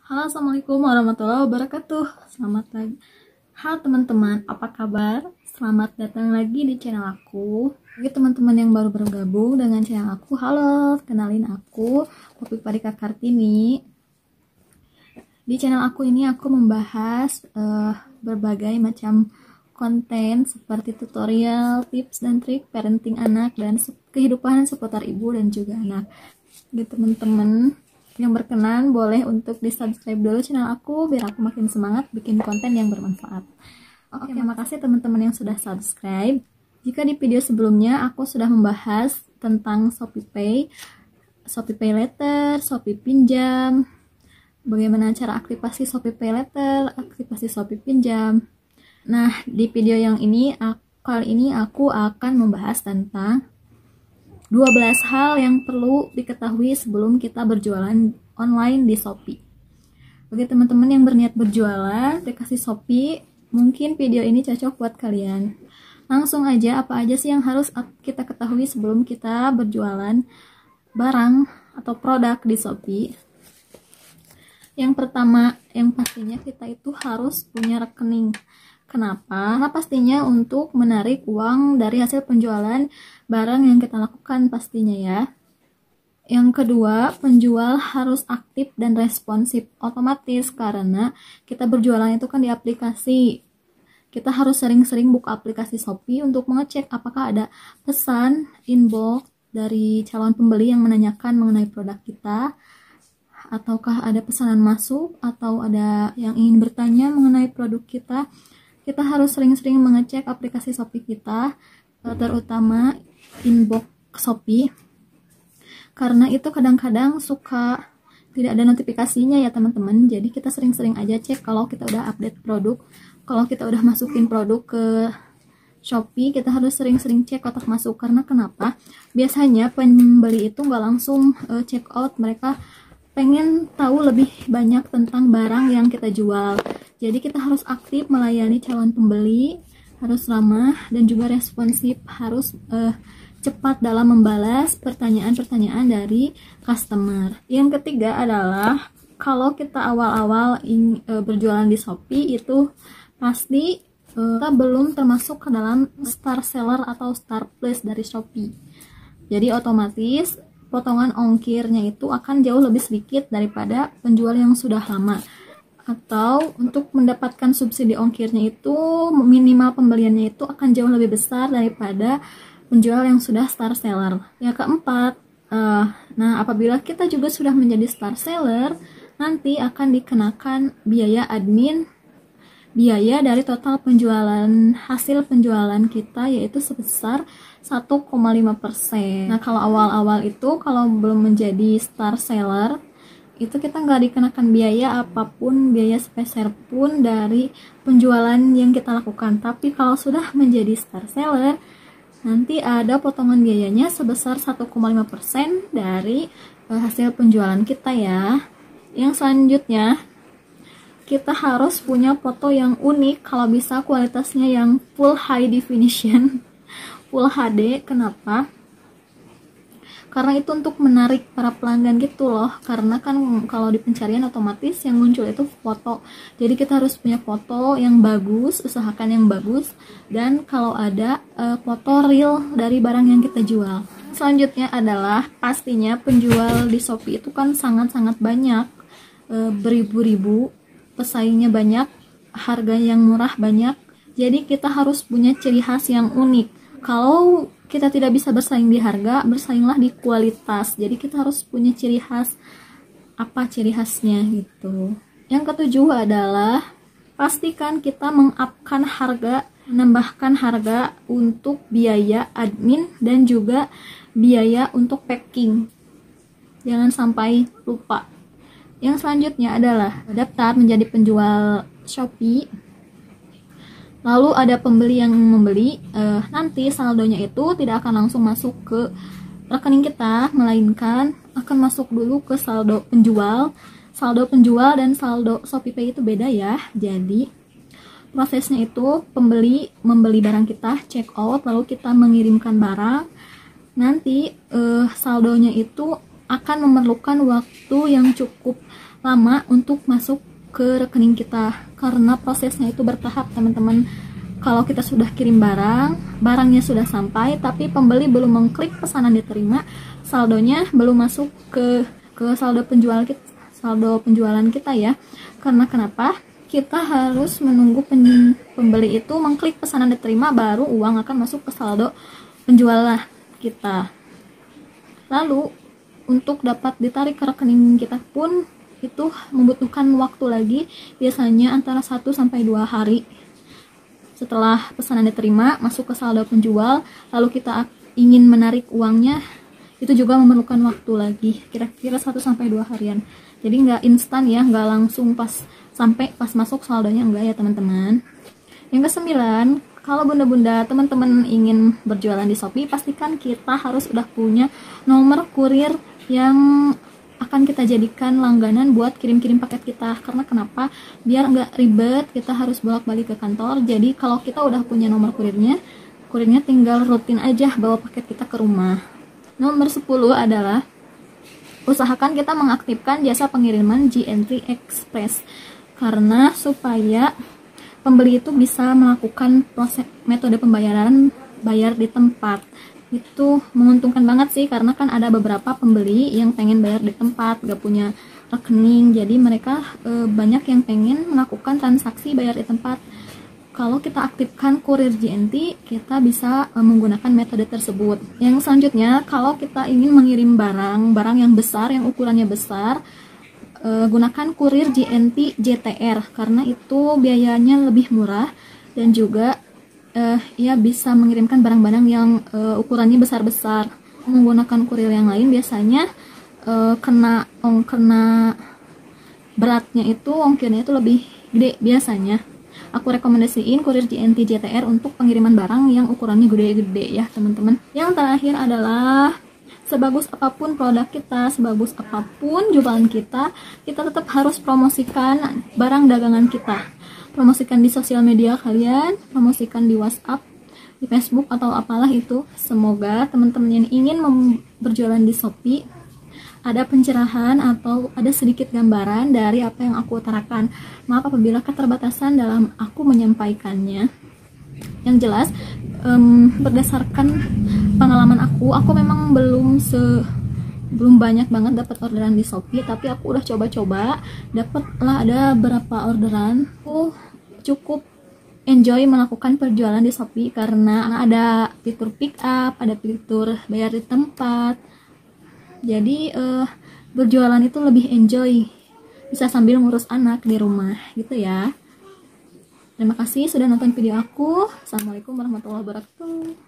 Halo, assalamualaikum warahmatullahi wabarakatuh. Selamat pagi. Halo teman-teman, apa kabar? Selamat datang lagi di channel aku. Bagi teman-teman yang baru bergabung dengan channel aku, halo, kenalin aku Poppy Parika Kartini. Di channel aku ini aku membahas berbagai macam konten seperti tutorial, tips dan trik parenting anak dan kehidupan seputar ibu dan juga anak. Jadi teman-teman yang berkenan boleh untuk di subscribe dulu channel aku biar aku makin semangat bikin konten yang bermanfaat. Oke, makasih teman-teman yang sudah subscribe. Jika di video sebelumnya aku sudah membahas tentang ShopeePay, ShopeePay Letter, Shopee Pinjam, bagaimana cara aktivasi ShopeePay Letter, aktivasi Shopee Pinjam. Nah, di video yang ini kali ini aku akan membahas tentang 12 hal yang perlu diketahui sebelum kita berjualan online di Shopee. Bagi teman-teman yang berniat berjualan aplikasi Shopee, mungkin video ini cocok buat kalian. Langsung aja, apa aja sih yang harus kita ketahui sebelum kita berjualan barang atau produk di Shopee? Yang pertama, yang pastinya kita itu harus punya rekening. Kenapa? Karena pastinya untuk menarik uang dari hasil penjualan barang yang kita lakukan pastinya ya. Yang kedua, penjual harus aktif dan responsif otomatis karena kita berjualan itu kan di aplikasi. Kita harus sering-sering buka aplikasi Shopee untuk mengecek apakah ada pesan inbox dari calon pembeli yang menanyakan mengenai produk kita, ataukah ada pesanan masuk, atau ada yang ingin bertanya mengenai produk kita. Kita harus sering-sering mengecek aplikasi Shopee kita, terutama inbox Shopee, karena itu kadang-kadang suka tidak ada notifikasinya ya teman-teman. Jadi kita sering-sering aja cek kalau kita udah update produk, kalau kita udah masukin produk ke Shopee, kita harus sering-sering cek kotak masuk. Karena kenapa? Biasanya pembeli itu nggak langsung check out, mereka pengen tahu lebih banyak tentang barang yang kita jual. Jadi kita harus aktif melayani calon pembeli, harus ramah dan juga responsif, harus cepat dalam membalas pertanyaan-pertanyaan dari customer. Yang ketiga adalah kalau kita awal-awal berjualan di Shopee itu pasti kita belum termasuk ke dalam star seller atau star plus dari Shopee. Jadi otomatis potongan ongkirnya itu akan jauh lebih sedikit daripada penjual yang sudah lama. Atau untuk mendapatkan subsidi ongkirnya itu minimal pembeliannya itu akan jauh lebih besar daripada penjual yang sudah star seller. Yang keempat, nah apabila kita juga sudah menjadi star seller, nanti akan dikenakan biaya admin, biaya dari total penjualan, hasil penjualan kita yaitu sebesar 1,5%. Nah kalau awal-awal itu kalau belum menjadi star seller itu kita nggak dikenakan biaya apapun, biaya sepeser pun dari penjualan yang kita lakukan. Tapi kalau sudah menjadi star seller, nanti ada potongan biayanya sebesar 1,5% dari hasil penjualan kita ya. Yang selanjutnya, kita harus punya foto yang unik, kalau bisa kualitasnya yang full high definition, full HD. Kenapa? Karena itu untuk menarik para pelanggan gitu loh, karena kan kalau di pencarian otomatis yang muncul itu foto. Jadi kita harus punya foto yang bagus, usahakan yang bagus, dan kalau ada foto real dari barang yang kita jual. Selanjutnya adalah pastinya penjual di Shopee itu kan sangat-sangat banyak, beribu-ribu, pesaingnya banyak, harga yang murah banyak. Jadi kita harus punya ciri khas yang unik. Kalau kita tidak bisa bersaing di harga, bersainglah di kualitas. Jadi kita harus punya ciri khas. Apa ciri khasnya gitu. Yang ketujuh adalah pastikan kita mengupkan harga, menambahkan harga untuk biaya admin dan juga biaya untuk packing. Jangan sampai lupa. Yang selanjutnya adalah daftar menjadi penjual Shopee. Lalu ada pembeli yang membeli, nanti saldonya itu tidak akan langsung masuk ke rekening kita, melainkan akan masuk dulu ke saldo penjual. Saldo penjual dan saldo ShopeePay itu beda ya. Jadi prosesnya itu pembeli membeli barang kita, check out, lalu kita mengirimkan barang. Nanti saldonya itu akan memerlukan waktu yang cukup lama untuk masuk ke rekening kita, karena prosesnya itu bertahap teman-teman. Kalau kita sudah kirim barangnya sudah sampai, tapi pembeli belum mengklik pesanan diterima, saldonya belum masuk ke saldo penjualan kita ya. Karena kenapa? Kita harus menunggu pembeli itu mengklik pesanan diterima, baru uang akan masuk ke saldo penjualan kita. Lalu untuk dapat ditarik ke rekening kita pun itu membutuhkan waktu lagi, biasanya antara 1-2 hari setelah pesanan diterima masuk ke saldo penjual. Lalu kita ingin menarik uangnya, itu juga memerlukan waktu lagi kira-kira 1-2 harian. Jadi nggak instan ya, nggak langsung pas masuk saldonya, enggak ya teman-teman. Yang ke-9, kalau bunda-bunda teman-teman ingin berjualan di Shopee, pastikan kita harus udah punya nomor kurir yang akan kita jadikan langganan buat kirim-kirim paket kita. Karena kenapa? Biar nggak ribet kita harus bolak-balik ke kantor. Jadi kalau kita udah punya nomor kurirnya tinggal rutin aja bawa paket kita ke rumah. Nomor 10 adalah usahakan kita mengaktifkan jasa pengiriman JNT Express, karena supaya pembeli itu bisa melakukan proses metode pembayaran bayar di tempat. Itu menguntungkan banget sih, karena kan ada beberapa pembeli yang pengen bayar di tempat, gak punya rekening, jadi mereka banyak yang pengen melakukan transaksi bayar di tempat. Kalau kita aktifkan kurir JNT, kita bisa menggunakan metode tersebut. Yang selanjutnya, kalau kita ingin mengirim barang yang besar, yang ukurannya besar, gunakan kurir JNT JTR, karena itu biayanya lebih murah dan juga ya bisa mengirimkan barang-barang yang ukurannya besar-besar. Menggunakan kurir yang lain biasanya kena beratnya itu, ongkirnya itu lebih gede biasanya. Aku rekomendasiin kurir JNT JTR untuk pengiriman barang yang ukurannya gede-gede ya teman-teman. Yang terakhir adalah sebagus apapun produk kita, sebagus apapun jualan kita tetap harus promosikan barang dagangan kita. Promosikan di sosial media kalian, promosikan di WhatsApp, di Facebook atau apalah itu. Semoga teman-teman yang ingin berjualan di Shopee ada pencerahan atau ada sedikit gambaran dari apa yang aku utarakan. Maaf apabila keterbatasan dalam aku menyampaikannya. Yang jelas berdasarkan pengalaman aku memang belum banyak banget dapat orderan di Shopee, tapi aku udah coba-coba dapatlah ada berapa orderan. Aku cukup enjoy melakukan perjualan di Shopee karena ada fitur pick up, ada fitur bayar di tempat. Jadi berjualan itu lebih enjoy, bisa sambil ngurus anak di rumah gitu ya. Terima kasih sudah nonton video aku. Assalamualaikum warahmatullahi wabarakatuh.